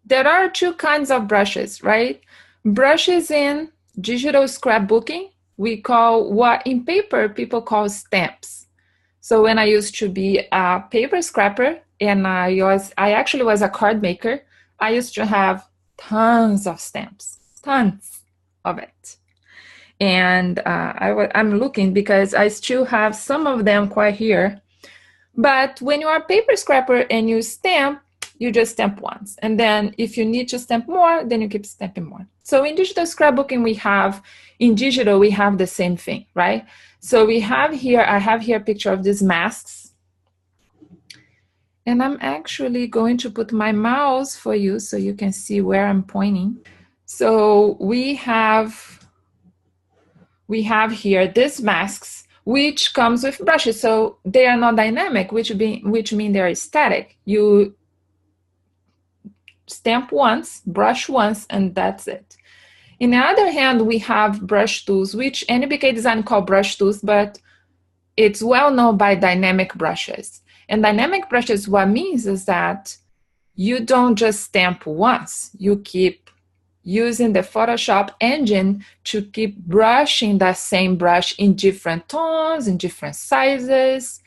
there are two kinds of brushes, right? Brushes in digital scrapbooking, we call what in paper people call stamps. So when I used to be a paper scrapper and I actually was a card maker, I used to have tons of stamps, tons of it. And I'm looking because I still have some of them quite here. But when you are a paper scrapper and you stamp, you just stamp once. And then if you need to stamp more, then you keep stamping more. So in digital scrapbooking, in digital, we have the same thing, right? So I have here a picture of these masks. And I'm actually going to put my mouse for you so you can see where I'm pointing. So we have here these masks, which comes with brushes. So they are not dynamic, which mean they're static. You stamp once, brush once, and that's it. On the other hand, we have brush tools, which NBK-Design call brush tools, but it's well known by dynamic brushes. And dynamic brushes, what means is that you don't just stamp once, you keep using the Photoshop engine to keep brushing that same brush in different tones, in different sizes,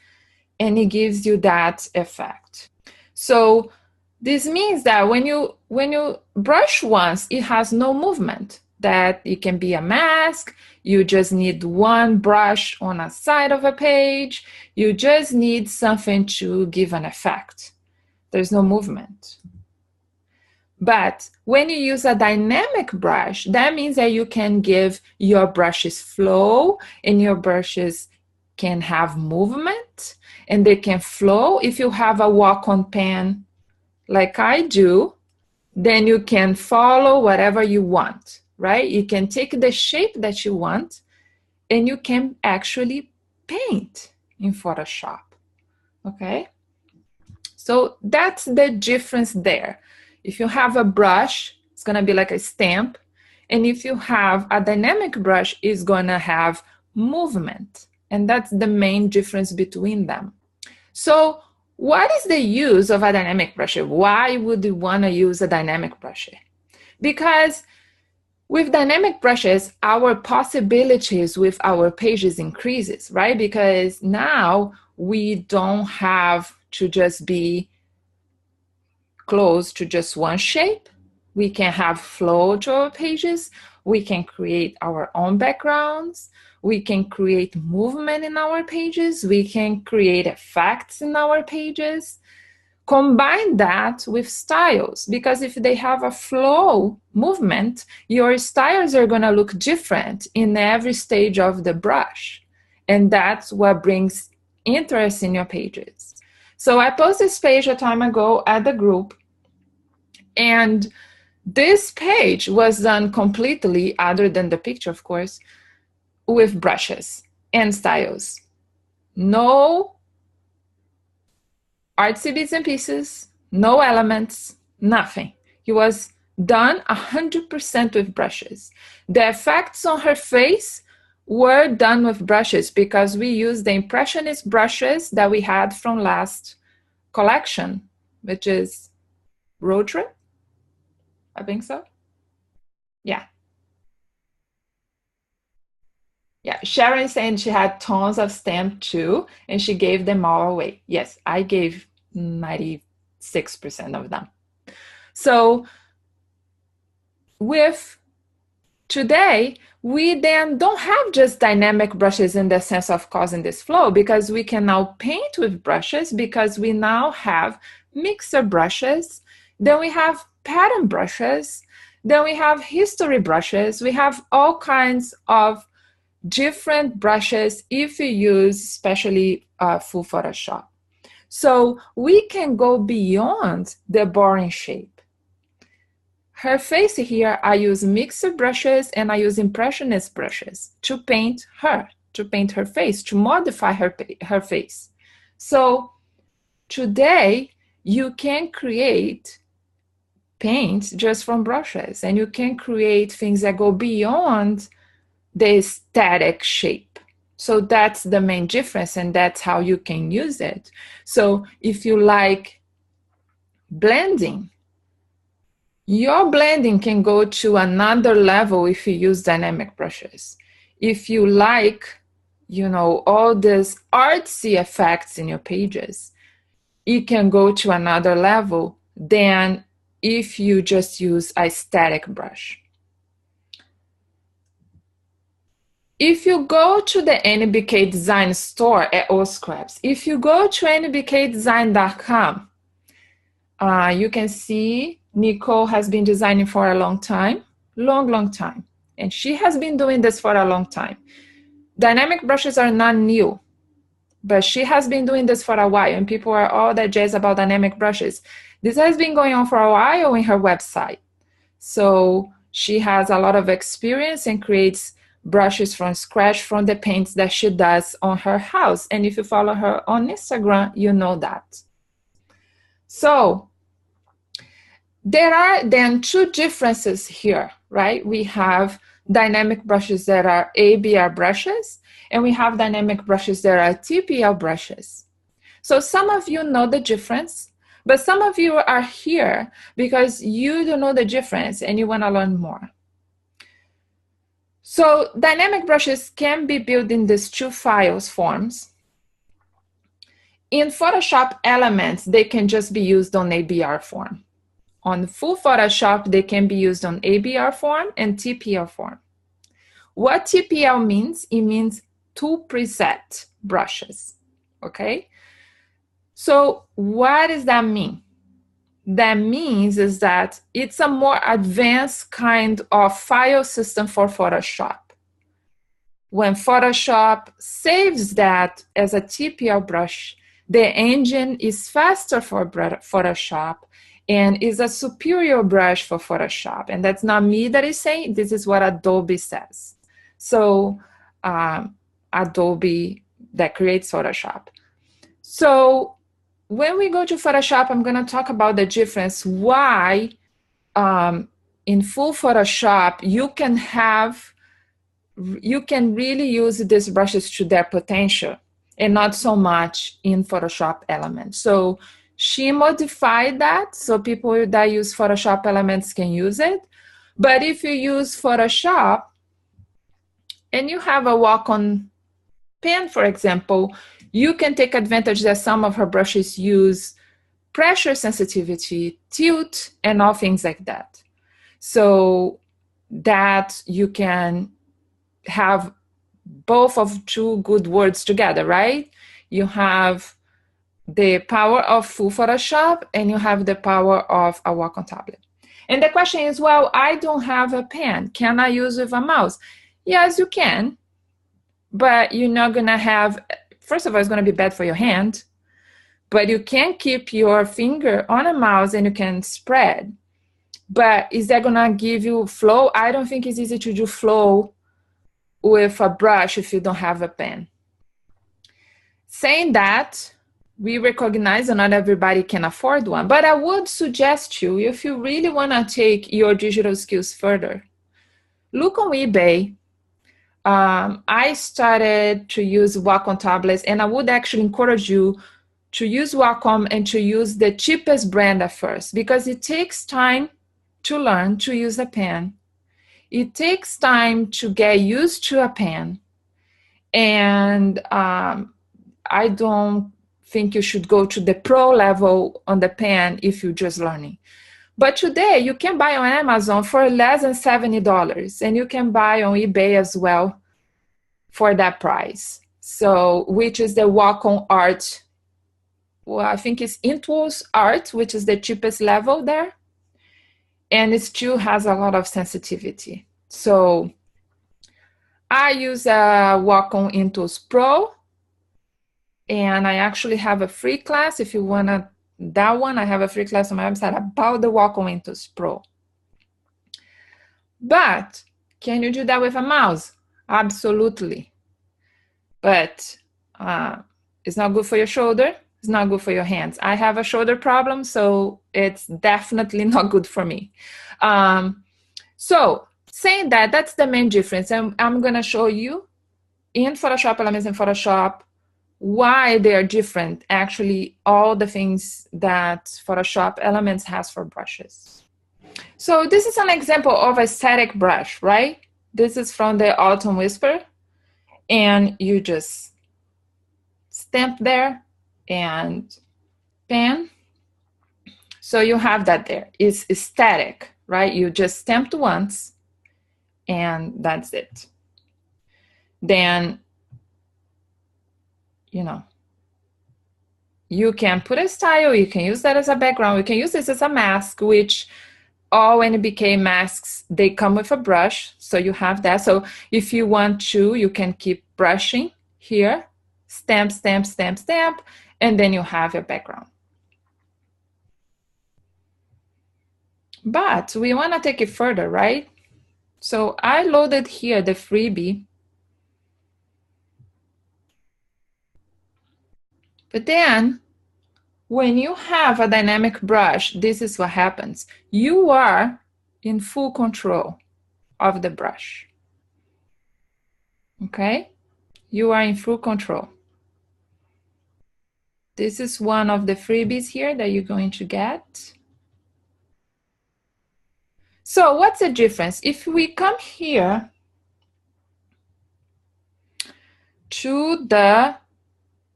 and it gives you that effect. So this means that when you brush once, it has no movement. That it can be a mask, you just need one brush on a side of a page, you just need something to give an effect. There's no movement. But when you use a dynamic brush, that means that you can give your brushes flow and your brushes can have movement and they can flow. If you have a walk-on pen like I do, then you can follow whatever you want, right? You can take the shape that you want and you can actually paint in Photoshop, okay? So that's the difference there. If you have a brush, it's gonna be like a stamp. And if you have a dynamic brush, it's gonna have movement. And that's the main difference between them. So what is the use of a dynamic brush? Why would you wanna use a dynamic brush? Because with dynamic brushes, our possibilities with our pages increases, right? Because now we don't have to just be close to just one shape. We can have flow to our pages. We can create our own backgrounds. We can create movement in our pages. We can create effects in our pages. Combine that with styles, because if they have a flow movement, your styles are going to look different in every stage of the brush. And that's what brings interest in your pages. So I posted this page a time ago at the group, and this page was done completely, other than the picture, of course, with brushes and styles. No artsy bits and pieces, no elements, nothing. It was done 100% with brushes. The effects on her face were done with brushes because we used the Impressionist brushes that we had from last collection, which is Road Trip, I think so. Yeah. Yeah, Sharon saying she had tons of stamp too, and she gave them all away. Yes, I gave 96% of them. So with today, we then don't have just dynamic brushes in the sense of causing this flow, because we can now paint with brushes, because we now have mixer brushes, then we have pattern brushes, then we have history brushes, we have all kinds of different brushes if you use especially full Photoshop. So we can go beyond the boring shape. Her face here, I use mixer brushes and I use Impressionist brushes to paint her face, to modify her face. So today you can create paints just from brushes, and you can create things that go beyond the static shape. So that's the main difference, and that's how you can use it. So if you like blending, Your blending can go to another level if you use dynamic brushes. If you like, you know, all these artsy effects in your pages, it can go to another level than if you just use a static brush. If you go to the NBK-Design store at All Scraps, if you go to nbk-design.com, you can see Nicole has been designing for a long time, long time. And she has been doing this for a long time. Dynamic brushes are not new, but she has been doing this for a while, and people are all that jazz about dynamic brushes. This has been going on for a while in her website. So she has a lot of experience and creates brushes from scratch from the paints that she does on her house. And if you follow her on Instagram, you know that. So there are then two differences here, right? We have dynamic brushes that are ABR brushes, and we have dynamic brushes that are TPL brushes. So some of you know the difference, but some of you are here because you don't know the difference and you want to learn more. So dynamic brushes can be built in these two files forms. In Photoshop Elements, they can just be used on ABR form. On full Photoshop, they can be used on ABR form and TPL form. What TPL means, it means two preset brushes, okay? So what does that mean? That means is that it's a more advanced kind of file system for Photoshop. When Photoshop saves that as a TPL brush, the engine is faster for Photoshop and is a superior brush for Photoshop. And that's not me that is saying, this is what Adobe says. So Adobe that creates Photoshop. So when we go to Photoshop, I'm going to talk about the difference, why in full Photoshop, you can really use these brushes to their potential and not so much in Photoshop Elements. So she modified that so people that use Photoshop Elements can use it. But if you use Photoshop and you have a walk-on pen, for example, you can take advantage that some of her brushes use pressure sensitivity, tilt, and all things like that. So that you can have both of two good words together, right? You have the power of full Photoshop and you have the power of a Wacom tablet. And the question is, well, I don't have a pen. Can I use with a mouse? Yes, you can, but you're not gonna have, first of all, it's gonna be bad for your hand, but you can keep your finger on a mouse and you can spread. But is that gonna give you flow? I don't think it's easy to do flow with a brush if you don't have a pen. Saying that, we recognize that not everybody can afford one, but I would suggest you, if you really want to take your digital skills further, look on eBay. I started to use Wacom tablets, and I would actually encourage you to use Wacom and to use the cheapest brand at first, because it takes time to learn to use a pen. It takes time to get used to a pen, and I don't think you should go to the pro level on the pen if you're just learning. But today you can buy on Amazon for less than $70, and you can buy on eBay as well for that price. So, which is the Wacom Art. Well, I think it's Intuos Art, which is the cheapest level there. And it still has a lot of sensitivity. So I use a Wacom Intuos Pro. And I actually have a free class. If you want that one, I have a free class on my website about the Wacom Intuos Pro. But can you do that with a mouse? Absolutely. But it's not good for your shoulder. It's not good for your hands. I have a shoulder problem, so it's definitely not good for me. So saying that, that's the main difference. And I'm going to show you in Photoshop Elements and Photoshop why they are different, actually all the things that Photoshop Elements has for brushes. So this is an example of a static brush, right? This is from the Autumn Whisper, and you just stamp there and pen. So you have that there. It's static, right? You just stamped once and that's it. Then, you know, you can put a style, you can use that as a background, you can use this as a mask, which all NBK masks, they come with a brush, so you have that. So if you want to, you can keep brushing here, stamp, stamp, stamp, stamp, and then you have your background. But we want to take it further, right? So I loaded here the freebie. But then when you have a dynamic brush, this is what happens. You are in full control of the brush. Okay? You are in full control. This is one of the freebies here that you're going to get. So what's the difference? If we come here to the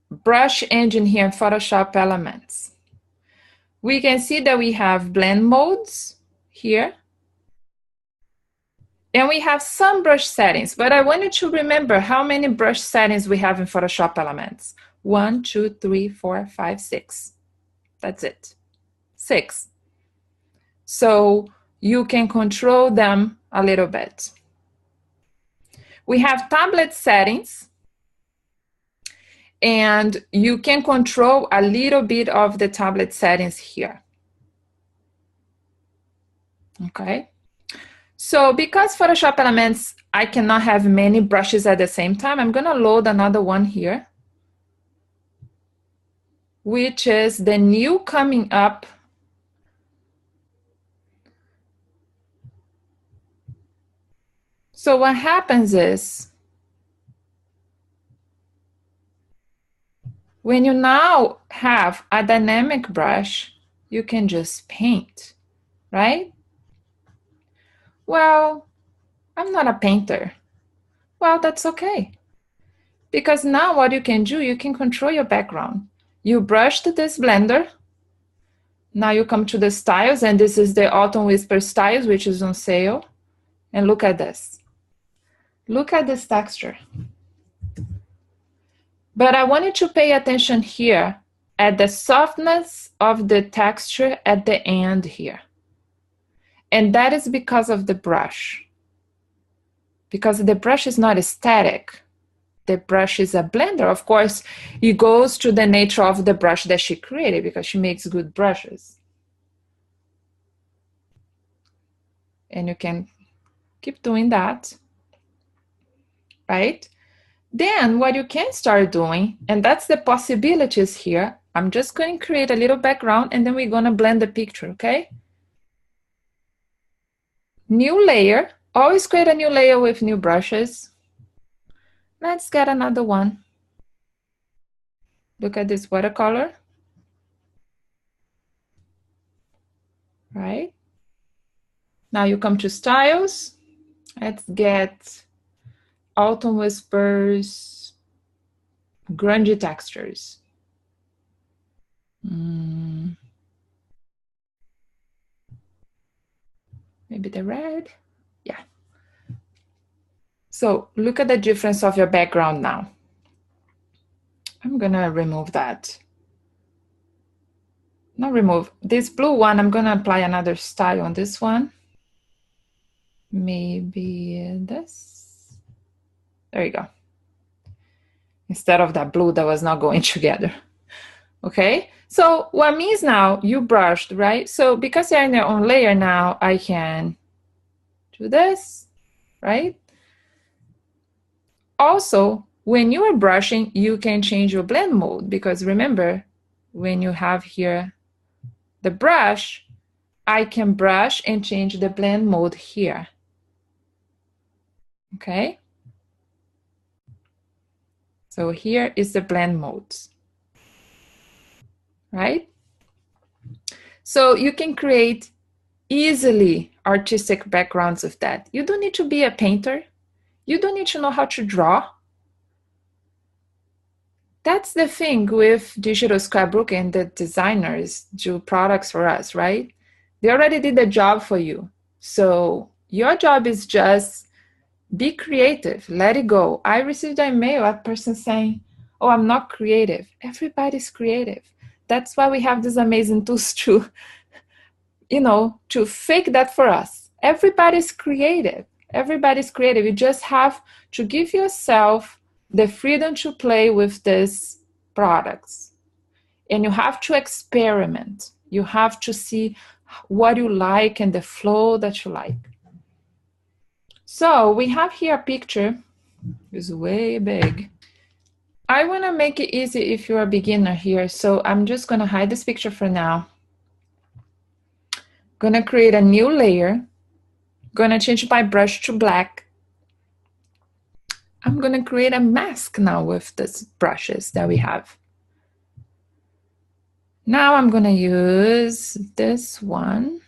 brush engine here in Photoshop Elements, we can see that we have blend modes here. And we have some brush settings, but I want you to remember how many brush settings we have in Photoshop Elements. 1, 2, 3, 4, 5, 6. That's it. 6. So you can control them a little bit. We have tablet settings, and you can control a little bit of the tablet settings here. Okay. So because Photoshop Elements, I cannot have many brushes at the same time, I'm going to load another one here, which is the new coming up So what happens is, when you now have a dynamic brush, you can just paint, right? Well, I'm not a painter. Well, that's okay. Because now what you can do, you can control your background. You brushed this blender. Now you come to the styles, and this is the Autumn Whisper styles, which is on sale. And look at this. Look at this texture. But I want you to pay attention here at the softness of the texture at the end here. And that is because of the brush. Because the brush is not static. The brush is a blender. Of course, it goes to the nature of the brush that she created because she makes good brushes. And you can keep doing that, right? Then what you can start doing, and that's the possibilities here, I'm just going to create a little background and then we're going to blend the picture, okay? New layer, always create a new layer with new brushes. Let's get another one. Look at this watercolor, right? Now you come to styles. Let's get Autumn Whispers, grungy textures. Maybe the red, yeah. So look at the difference of your background now. I'm gonna remove that. Not remove, this blue one, I'm gonna apply another style on this one. Maybe this. There you go. Instead of that blue that was not going together. Okay, so what means now you brushed, right? So because you're in your own layer now, I can do this, right? Also, when you are brushing, you can change your blend mode because remember, when you have here the brush, I can brush and change the blend mode here. Okay? So here is the blend modes, right? So you can create easily artistic backgrounds with that. You don't need to be a painter. You don't need to know how to draw. That's the thing with digital scrapbook, and the designers do products for us, right? They already did the job for you. So your job is just be creative, let it go. I received an email, a person saying, oh, I'm not creative. Everybody's creative. That's why we have these amazing tools to, to fake that for us. Everybody's creative. Everybody's creative. You just have to give yourself the freedom to play with these products. And you have to experiment. You have to see what you like and the flow that you like. So we have here a picture. It's way big. I want to make it easy if you're a beginner here. So I'm just going to hide this picture for now. Going to create a new layer. Going to change my brush to black. I'm going to create a mask now with these brushes that we have. Now I'm going to use this one.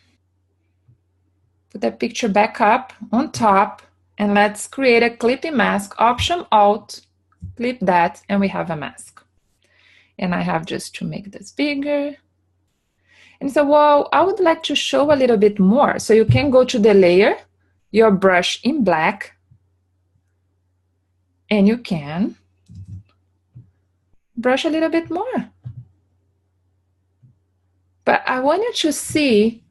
Put that picture back up on top, and let's create a clipping mask. Option Alt, clip that, and we have a mask. And I have just to make this bigger. And so, well, I would like to show a little bit more. So you can go to the layer, your brush in black, and you can brush a little bit more. But I want you to see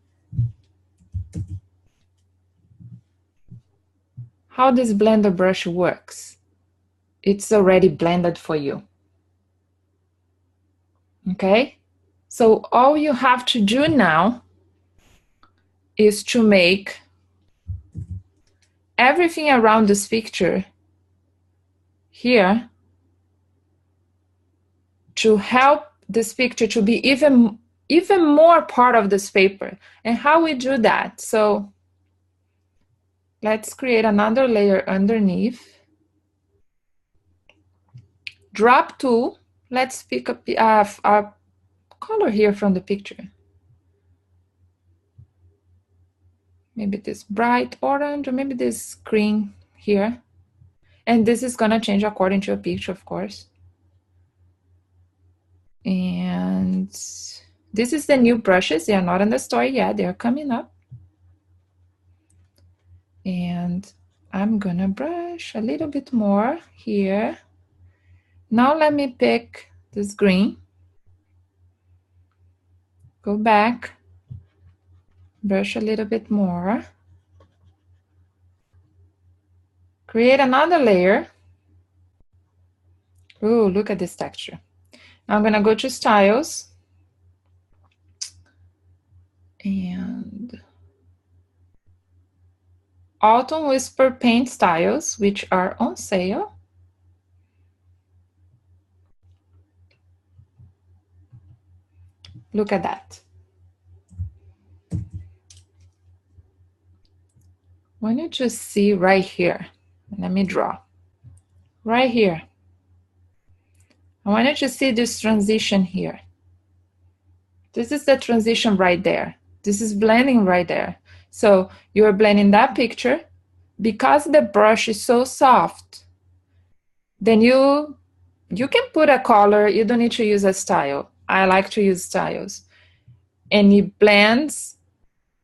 how this blender brush works. It's already blended for you. Okay? So all you have to do now is to make everything around this picture here to help this picture to be even more part of this paper. And how we do that? So let's create another layer underneath. Drop tool. Let's pick up a color here from the picture. Maybe this bright orange, or maybe this green here. And this is gonna change according to your picture, of course. And this is the new brushes. They are not in the store yet. They are coming up. And I'm gonna brush a little bit more here. Now let me pick this green. Go back, brush a little bit more. Create another layer. Ooh, look at this texture. Now I'm gonna go to styles. And Autumn Whisper paint styles, which are on sale. Look at that. Why don't you just see right here? Let me draw. Right here. I want you to see this transition here. This is the transition right there. This is blending right there. So you're blending that picture. Because the brush is so soft, then you can put a color. You don't need to use a style. I like to use styles. And it blends,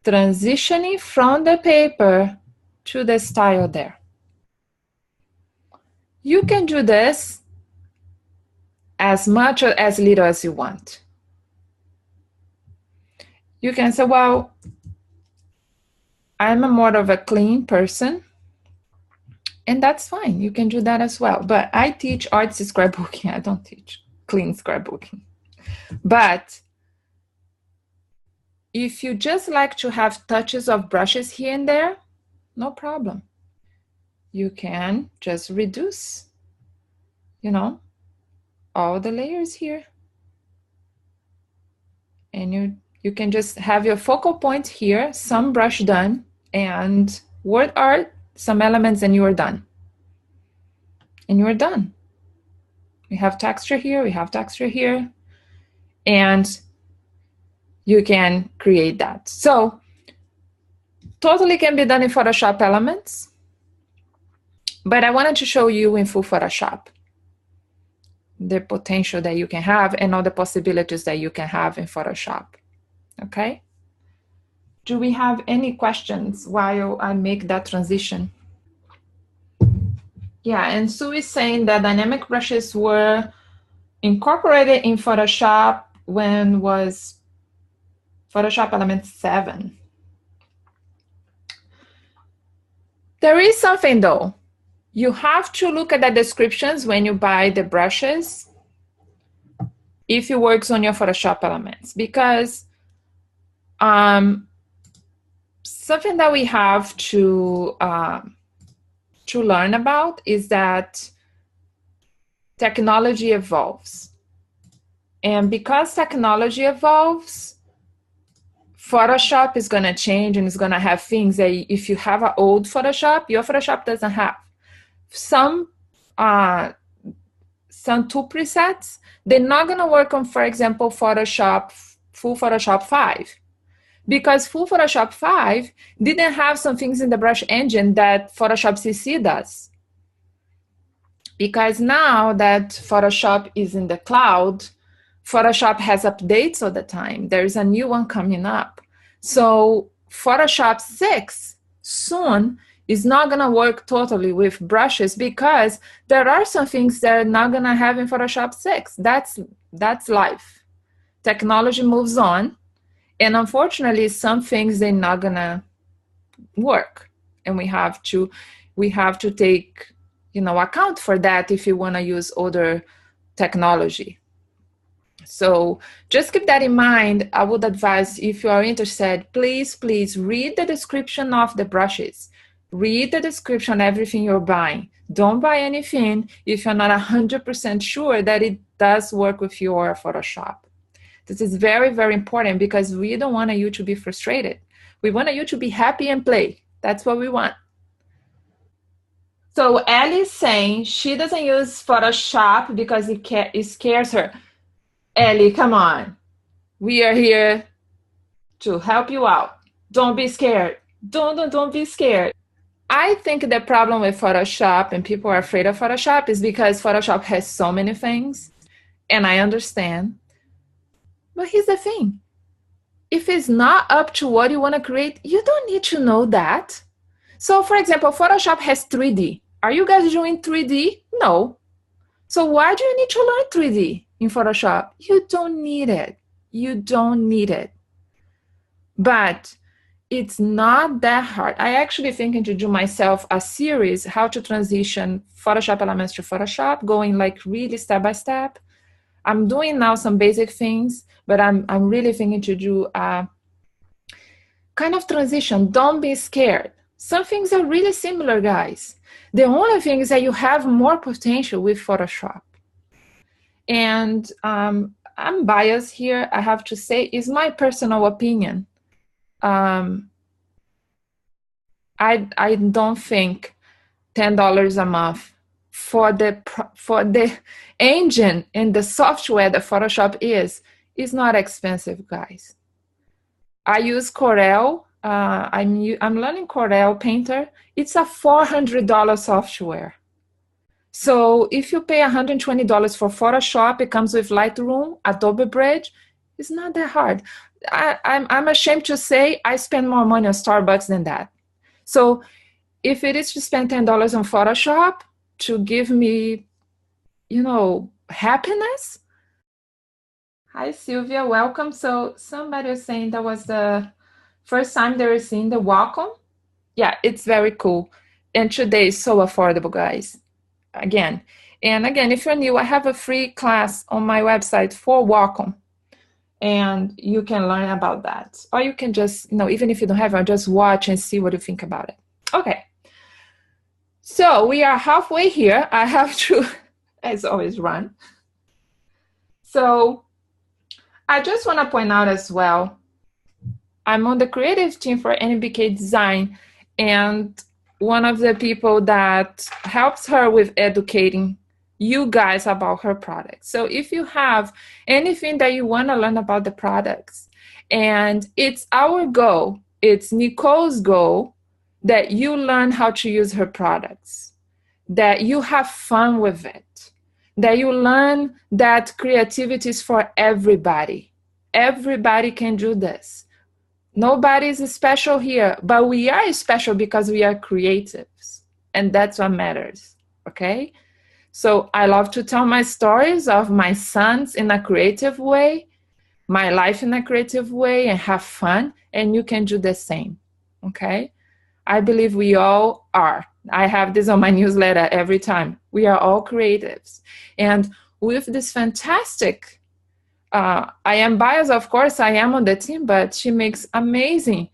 transitioning from the paper to the style there. You can do this as much or as little as you want. You can say, well, I'm more of a clean person, and that's fine. You can do that as well. But I teach artsy scrapbooking. I don't teach clean scrapbooking. But if you just like to have touches of brushes here and there, no problem. You can just reduce, all the layers here. And you can just have your focal point here, some brush done, and word art, some elements, and you are done. And you are done. We have texture here, we have texture here, and you can create that. So totally can be done in Photoshop Elements, but I wanted to show you in full Photoshop the potential that you can have and all the possibilities that you can have in Photoshop. Okay? Do we have any questions while I make that transition? Yeah, and Sue is saying that dynamic brushes were incorporated in Photoshop when was Photoshop Element 7. There is something though. You have to look at the descriptions when you buy the brushes if it works on your Photoshop Elements, because something that we have to learn about is that technology evolves. And because technology evolves, Photoshop is going to change and it's going to have things that if you have an old Photoshop, your Photoshop doesn't have. Some tool presets, they're not going to work on, for example, full Photoshop 5. Because full Photoshop 5 didn't have some things in the brush engine that Photoshop CC does. Because now that Photoshop is in the cloud, Photoshop has updates all the time. There's a new one coming up. So Photoshop 6 soon is not going to work totally with brushes because there are some things that are not going to have in Photoshop 6. That's life. Technology moves on. And unfortunately, some things they're not going to work. And we have to take account for that if you want to use older technology. So just keep that in mind. I would advise, if you are interested, please read the description of the brushes. Read the description of everything you're buying. Don't buy anything if you're not 100% sure that it does work with your Photoshop. This is very, very important because we don't want you to be frustrated. We want you to be happy and play. That's what we want. So Ellie's saying she doesn't use Photoshop because it scares her. Ellie, come on. We are here to help you out. Don't be scared. Don't be scared. I think the problem with Photoshop and people are afraid of Photoshop is because Photoshop has so many things, and I understand. But here's the thing. If it's not up to what you want to create, you don't need to know that. So for example, Photoshop has 3D. Are you guys doing 3D? No. So why do you need to learn 3D in Photoshop? You don't need it. You don't need it. But it's not that hard. I actually thinking to do myself a series, how to transition Photoshop elements to Photoshop, going like really step by step. I'm doing now some basic things, but I'm really thinking to do a kind of transition. Don't be scared. Some things are really similar, guys. The only thing is that you have more potential with Photoshop. And I'm biased here, I have to say, it's my personal opinion. I don't think $10 a month for the engine and the software that Photoshop is not expensive, guys. I use Corel. I'm learning Corel Painter. It's a $400 software. So if you pay $120 for Photoshop, it comes with Lightroom, Adobe Bridge. It's not that hard. I'm ashamed to say I spend more money on Starbucks than that. So if it is to spend $10 on Photoshop to give me, happiness. Hi, Sylvia, welcome. So somebody was saying that was the first time they were seeing the Wacom. Yeah, it's very cool. And today is so affordable, guys. Again, if you're new, I have a free class on my website for Wacom. And you can learn about that. Or you can just, even if you don't have it, just watch and see what you think about it. Okay. So we are halfway here. I have to, as always, run. So I just want to point out as well, I'm on the creative team for NBK-Design, and one of the people that helps her with educating you guys about her products. So if you have anything that you want to learn about the products, and it's our goal it's Nicole's goal that you learn how to use her products, that you have fun with it, that you learn that creativity is for everybody. Everybody can do this. Nobody is special here, but we are special because we are creatives, and that's what matters, okay? So I love to tell my stories of my sons in a creative way, my life in a creative way, and have fun, and you can do the same, okay? I believe we all are. I have this on my newsletter every time. We are all creatives. And with this fantastic, I am biased, of course, I am on the team, but she makes amazing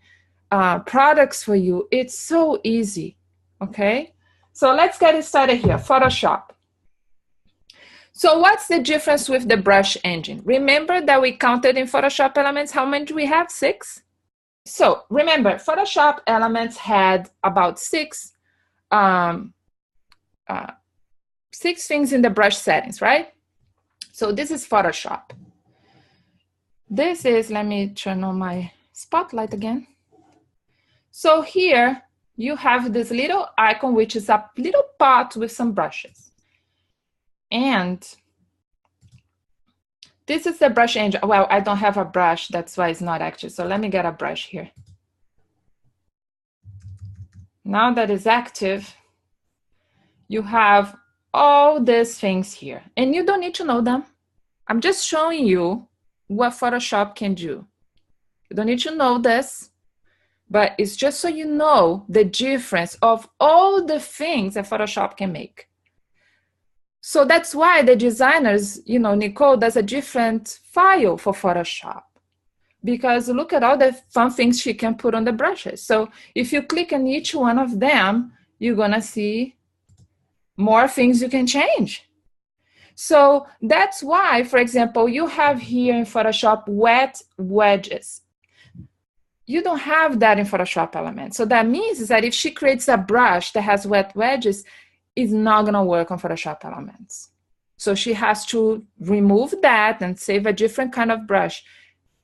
products for you. It's so easy, okay? So let's get started here, Photoshop. So what's the difference with the brush engine? Remember that we counted in Photoshop Elements, how many do we have? 6? So remember, Photoshop Elements had about 6 things in the brush settings, right? So this is Photoshop. This is, let me turn on my spotlight again. So here you have this little icon, which is a little pot with some brushes. And this is the brush engine. Well, I don't have a brush, that's why it's not active. So let me get a brush here. Now that it's active, you have all these things here. And you don't need to know them. I'm just showing you what Photoshop can do. You don't need to know this, but it's just so you know the difference of all the things that Photoshop can make. So that's why the designers, you know, Nicole does a different file for Photoshop, because look at all the fun things she can put on the brushes. So if you click on each one of them, you're gonna see more things you can change. So that's why, for example, you have here in Photoshop wet wedges. You don't have that in Photoshop Elements. So that means is that if she creates a brush that has wet wedges, it's not going to work on Photoshop Elements. So she has to remove that and save a different kind of brush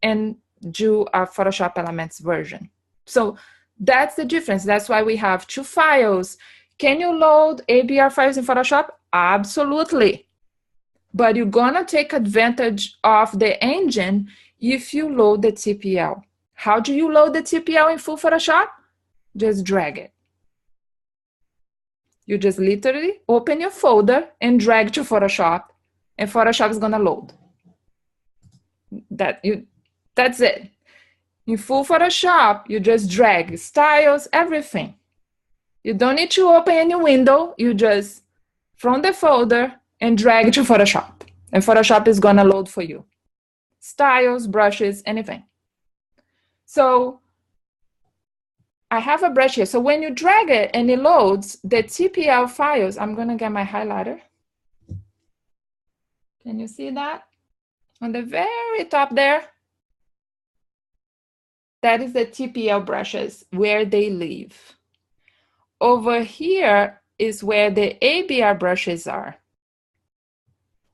and do a Photoshop Elements version. So that's the difference. That's why we have 2 files. Can you load ABR files in Photoshop? Absolutely. But you're going to take advantage of the engine if you load the TPL. How do you load the TPL in full Photoshop? Just drag it. You just literally open your folder and drag to Photoshop, and Photoshop is going to load. That's it. In full Photoshop, you just drag styles, everything. You don't need to open any window. You just, from the folder, and drag to Photoshop. And Photoshop is going to load for you. Styles, brushes, anything. So I have a brush here. So when you drag it and it loads the TPL files, I'm going to get my highlighter. Can you see that? On the very top there, that is the TPL brushes, where they live. Over here is where the ABR brushes are.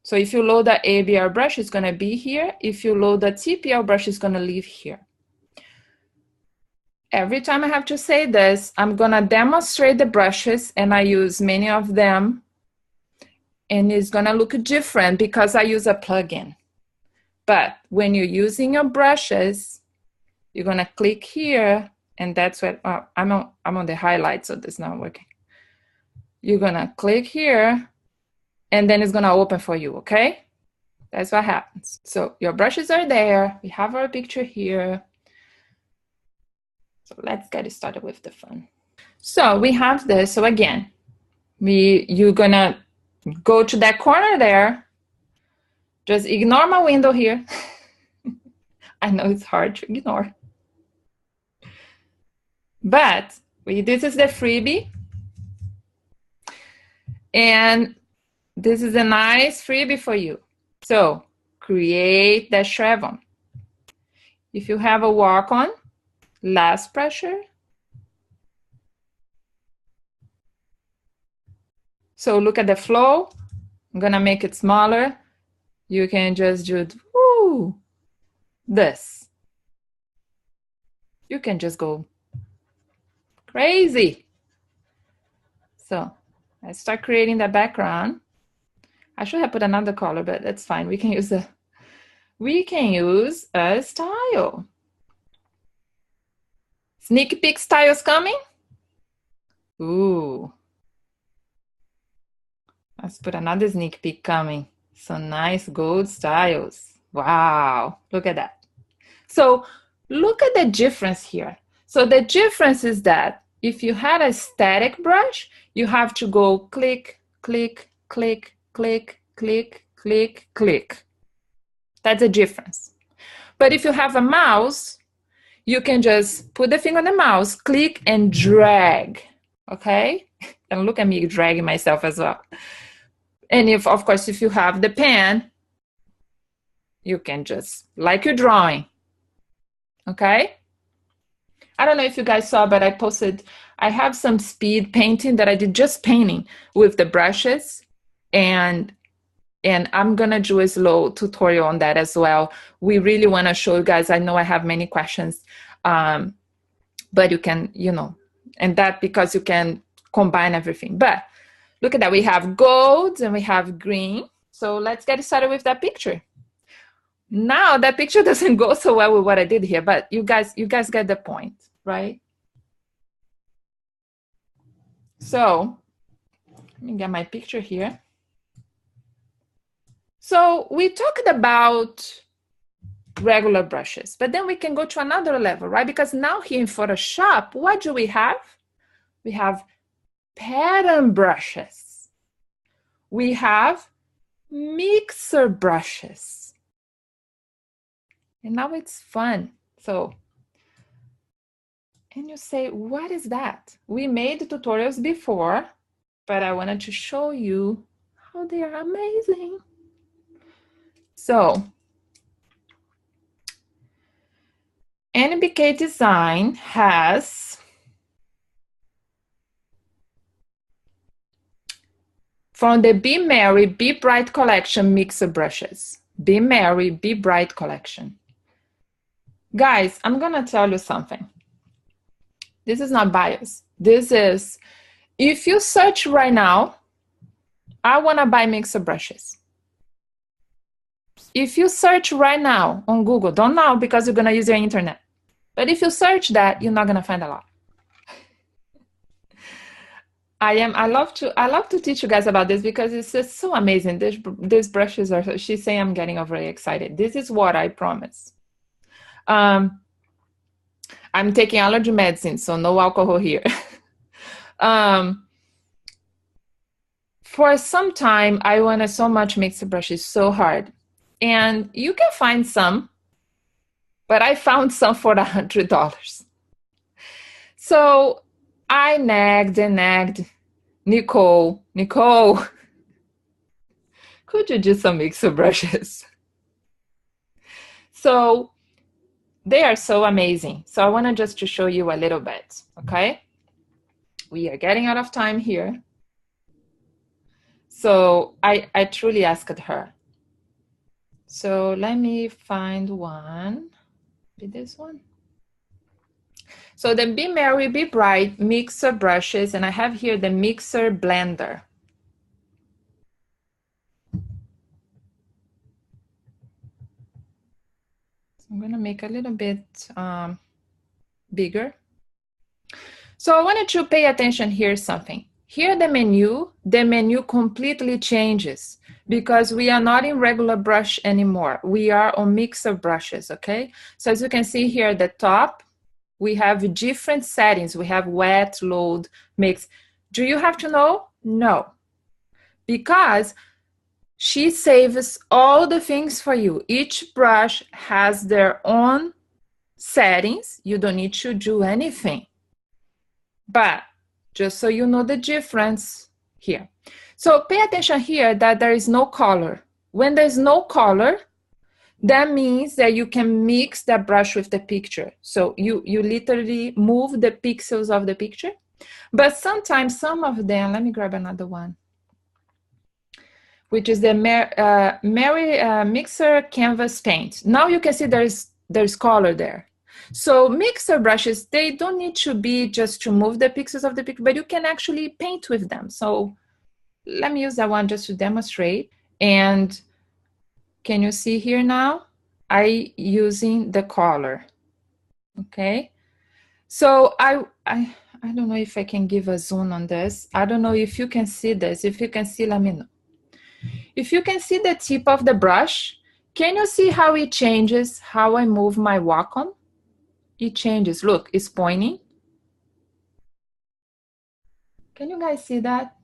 So if you load the ABR brush, it's going to be here. If you load the TPL brush, it's going to live here. Every time I have to say this, I'm going to demonstrate the brushes, and I use many of them. And it's going to look different because I use a plugin. But when you're using your brushes, you're going to click here, and that's what I'm on the highlight, so this is not working. You're going to click here, and then it's going to open for you, okay? That's what happens. So your brushes are there. We have our picture here. So let's get started with the fun. So we have this. So again, you're going to go to that corner there. Just ignore my window here. I know it's hard to ignore. But this is the freebie. And this is a nice freebie for you. So create that chevron. If you have a walk on, last pressure. So look at the flow. I'm going to make it smaller. You can just do this. You can just go crazy. So let's start creating the background. I should have put another color, but that's fine. We can use a style. Sneak peek styles coming. Ooh. Let's put another sneak peek coming. Some nice gold styles. Wow, look at that. So look at the difference here. So the difference is that if you had a static brush, you have to go click, click, click, click, click, click, click. That's a difference. But if you have a mouse, you can just put the finger on the mouse, click and drag, okay? And look at me dragging myself as well. And if, of course, if you have the pen, you can just, like you're drawing, okay? I don't know if you guys saw, but I have some speed painting that I did, just painting with the brushes, and I'm gonna do a slow tutorial on that as well. We really wanna show you guys, I know I have many questions, but you can, and that because you can combine everything. But look at that, we have gold and we have green. So let's get started with that picture. Now that picture doesn't go so well with what I did here, but you guys get the point, right? So let me get my picture here. So we talked about regular brushes, but then we can go to another level, right? Because now here in Photoshop, what do we have? We have pattern brushes. We have mixer brushes. And now it's fun. So, and you say, what is that? We made tutorials before, but I wanted to show you how they are amazing. So, NBK-Design has from the Be Merry, Be Bright collection mixer brushes. Be Merry, Be Bright collection. Guys, I'm gonna tell you something. This is not bias. This is, if you search right now, I wanna buy mixer brushes. If you search right now on Google, don't now because you're gonna use your internet. But if you search that, you're not gonna find a lot. I love to teach you guys about this because it's just so amazing. These brushes are, she's saying I'm getting overly excited. This is what I promise. I'm taking allergy medicine, so no alcohol here. For some time, I wanted so much mixer brushes, so hard. And you can find some, but I found some for $100. So I nagged and nagged. Nicole, could you do some mixer brushes? So they are so amazing. So I wanted just to show you a little bit, okay? We are getting out of time here. So I truly asked her. So let me find one. Be this one. So the Be Merry, Be Bright mixer brushes, and I have here the mixer blender. So I'm gonna make a little bit bigger. So I wanted to pay attention here something. Here the menu completely changes because we are not in regular brush anymore. We are on mixer brushes, okay? So as you can see here at the top, we have different settings. We have wet, load, mix. Do you have to know? No. Because she saves all the things for you. Each brush has their own settings. You don't need to do anything. But just so you know the difference here. So pay attention here that there is no color. When there's no color, that means that you can mix that brush with the picture. So you literally move the pixels of the picture. But sometimes some of them, let me grab another one, which is the Merry Mixer Canvas Paint. Now you can see there's color there. So mixer brushes, they don't need to be just to move the pixels of the picture, but you can actually paint with them. So let me use that one just to demonstrate. And can you see here now? I using the color, okay? So I don't know if I can give a zoom on this. I don't know if you can see this. If you can see, let me know. If you can see the tip of the brush, can you see how it changes, how I move my Wacom? It changes. Look, it's pointing. Can you guys see that?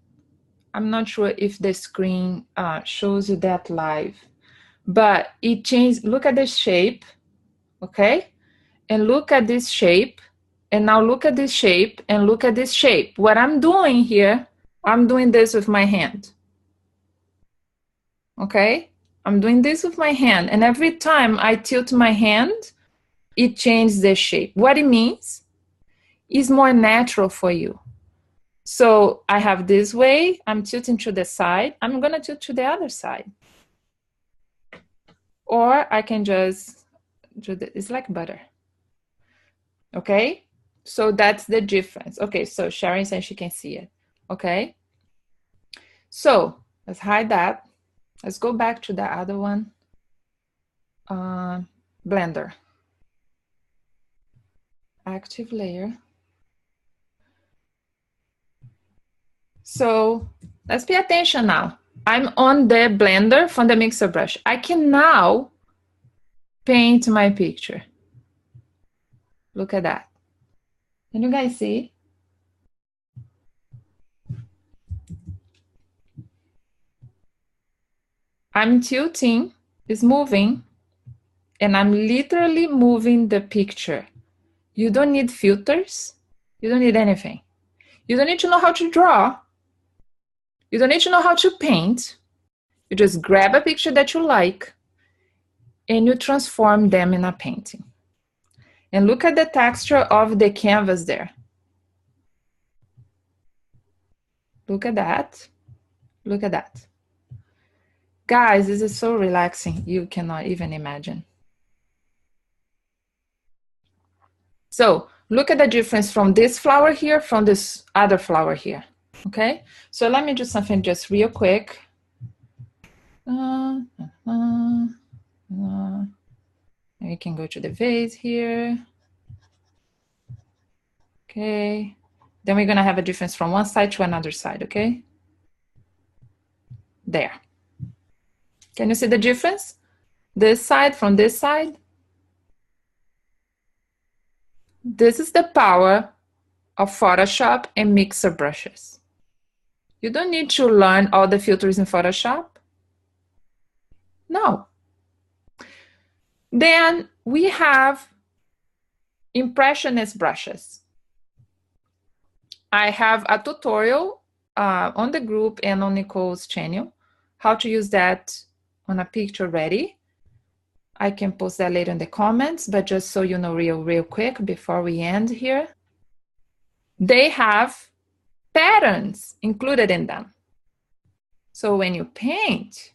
I'm not sure if the screen shows you that live, but it changed. Look at the shape, okay? And look at this shape. And now look at this shape and look at this shape. What I'm doing here, I'm doing this with my hand. Okay? I'm doing this with my hand. And every time I tilt my hand, it changes the shape. What it means is more natural for you. So I have this way, I'm tilting to the side. I'm gonna tilt to the other side. Or I can just do this. It's like butter. Okay? So that's the difference. Okay, so Sharon says she can see it. Okay? So let's hide that. Let's go back to the other one. Blender. Active layer. So let's pay attention now. I'm on the blender from the mixer brush. I can now paint my picture. Look at that. Can you guys see? I'm tilting, it's moving, and I'm literally moving the picture. You don't need filters. You don't need anything. You don't need to know how to draw. You don't need to know how to paint. You just grab a picture that you like and you transform them in a painting. And look at the texture of the canvas there. Look at that. Look at that. Guys, this is so relaxing. You cannot even imagine. So look at the difference from this flower here, from this other flower here. Okay, so let me do something just real quick. And we can go to the vase here. Okay, then we're gonna have a difference from one side to another side, okay? There. Can you see the difference? This side from this side? This is the power of Photoshop and mixer brushes. You don't need to learn all the filters in Photoshop. No. Then we have impressionist brushes. I have a tutorial on the group and on Nicole's channel, how to use that on a picture ready. I can post that later in the comments, but just so you know real quick before we end here, they have patterns included in them. So when you paint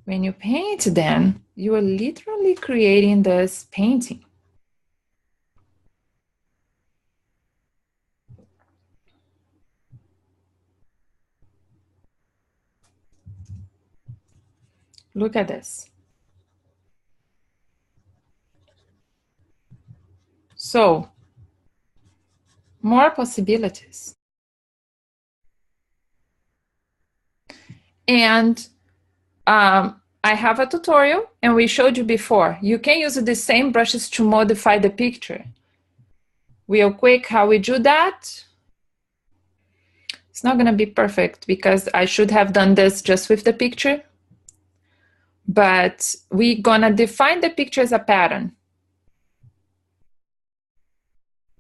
then you are literally creating this painting. Look at this. So more possibilities. And I have a tutorial, and we showed you before. You can use the same brushes to modify the picture. Real quick, how we do that. It's not gonna be perfect because I should have done this just with the picture. But we're gonna define the picture as a pattern.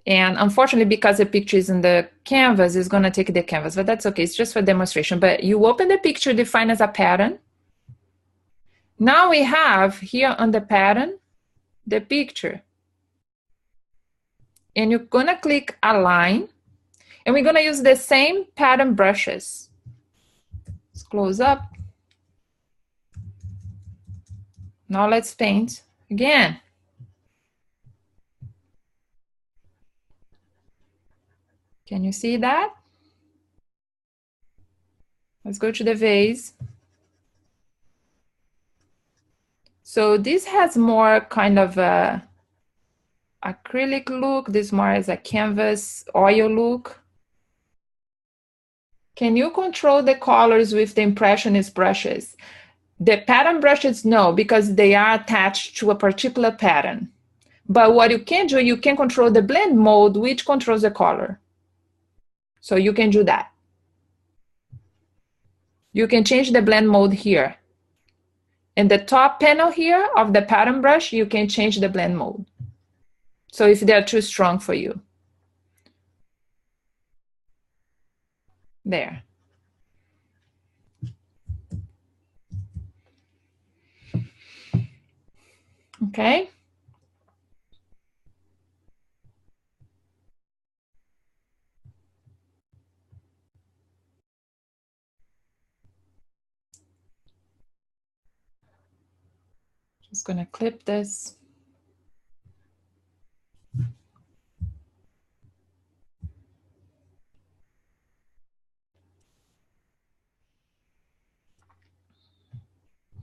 And unfortunately, because the picture is in the canvas, it's gonna take the canvas, but that's okay, it's just for demonstration. But you open the picture, define as a pattern. Now we have here on the pattern, the picture. And you're gonna click align, and we're gonna use the same pattern brushes. Let's close up. Now let's paint again. Can you see that? Let's go to the vase. So this has more kind of a acrylic look. This more is a canvas oil look. Can you control the colors with the impressionist brushes? The pattern brushes, no, because they are attached to a particular pattern. But what you can do, you can control the blend mode, which controls the color. So you can do that. You can change the blend mode here. In the top panel here of the pattern brush, you can change the blend mode. So if they're too strong for you. There. Okay. Just gonna clip this.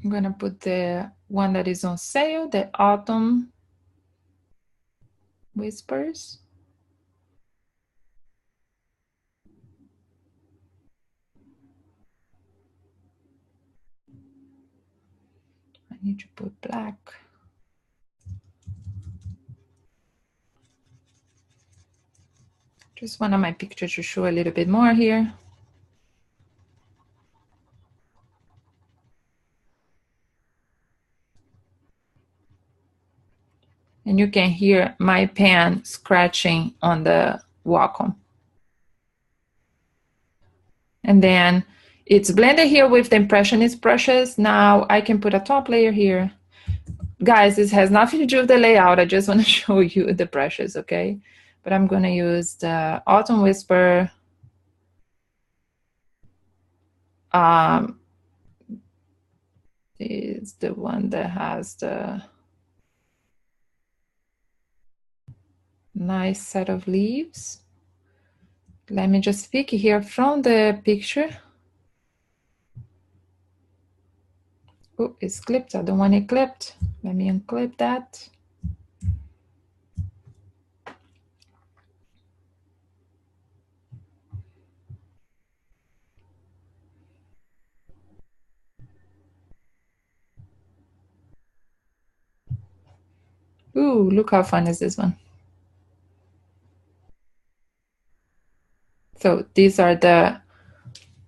I'm gonna put the one that is on sale, the Autumn Whispers. I need to put black. Just one of my pictures to show a little bit more here. And you can hear my pen scratching on the Wacom. And then it's blended here with the impressionist brushes. Now I can put a top layer here. Guys, this has nothing to do with the layout. I just want to show you the brushes, okay? But I'm going to use the Autumn Whisper. Is the one that has the nice set of leaves. Let me just pick here from the picture. Oh, it's clipped. I don't want it clipped. Let me unclip that. Ooh, look how fun is this one. So these are the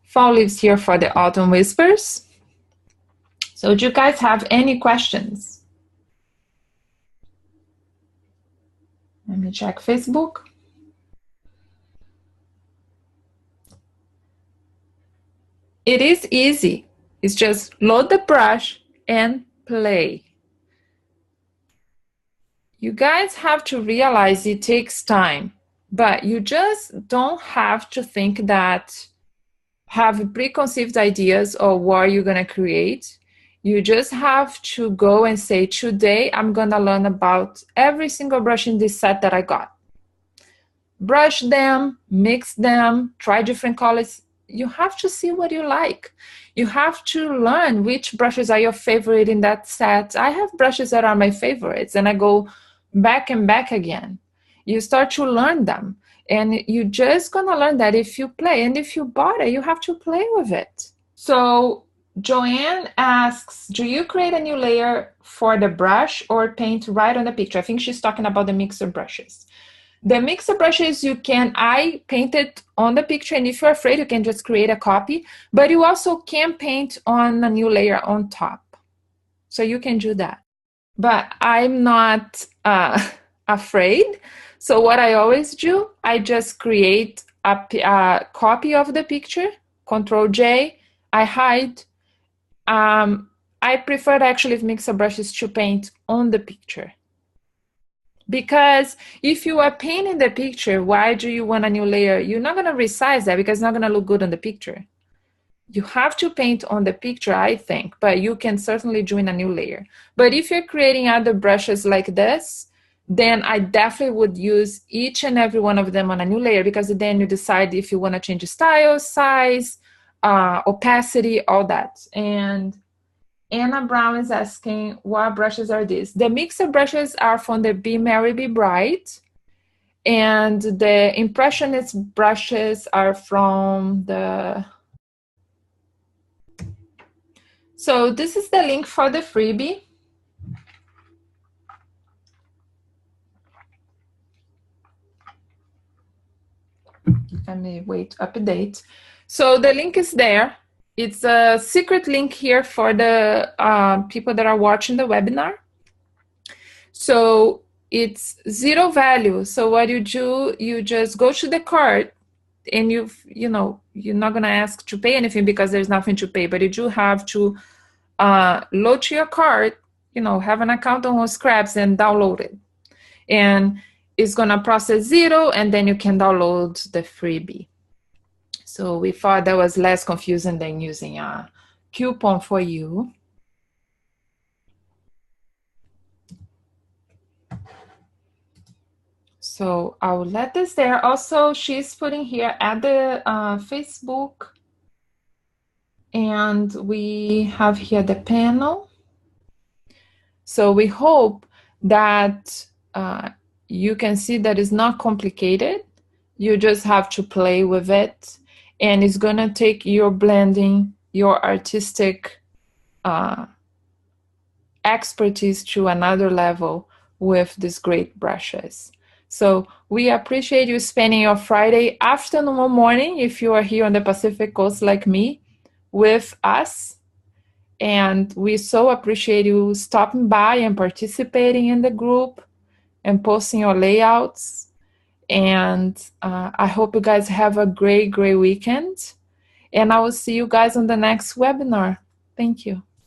fall leaves here for the Autumn Whispers. So do you guys have any questions? Let me check Facebook. It is easy. It's just load the brush and play. You guys have to realize it takes time, but you just don't have to think that have preconceived ideas of what you're going to create. You just have to go and say, today I'm going to learn about every single brush in this set that I got. Brush them, mix them, try different colors. You have to see what you like. You have to learn which brushes are your favorite in that set. I have brushes that are my favorites, and I go back and back again. You start to learn them, and you're just gonna learn that if you play, and if you bought it, you have to play with it. So Joanne asks, do you create a new layer for the brush or paint right on the picture? I think she's talking about the mixer brushes. The mixer brushes, I painted on the picture, and if you're afraid, you can just create a copy, but you also can paint on a new layer on top. So you can do that. But I'm not afraid. So what I always do, I just create a copy of the picture, Control J, I hide. I prefer actually with mixer brushes to paint on the picture. Because if you are painting the picture, why do you want a new layer? You're not going to resize that because it's not going to look good on the picture. You have to paint on the picture, I think, but you can certainly do in a new layer. But if you're creating other brushes like this, then I definitely would use each and every one of them on a new layer, because then you decide if you want to change the style, size, opacity, all that. And Anna Brown is asking, what brushes are these? The mixer brushes are from the Be Merry Be Bright, and the impressionist brushes are from the... So this is the link for the freebie. Let me wait, update. So the link is there. It's a secret link here for the people that are watching the webinar. So it's zero value. So what you do, you just go to the cart, and you're not gonna ask to pay anything because there's nothing to pay, but you do have to load to your cart, have an account on Scraps and download it. And it's gonna process zero, and then you can download the freebie. So we thought that was less confusing than using a coupon for you. So I will let this there. Also, she's putting here at the Facebook, and we have here the panel. So we hope that you can see that it's not complicated. You just have to play with it, and it's gonna take your blending, your artistic expertise to another level with these great brushes. So we appreciate you spending your Friday afternoon or morning, if you are here on the Pacific Coast like me, with us. And we so appreciate you stopping by and participating in the group and posting your layouts. And I hope you guys have a great, great weekend. And I will see you guys on the next webinar. Thank you.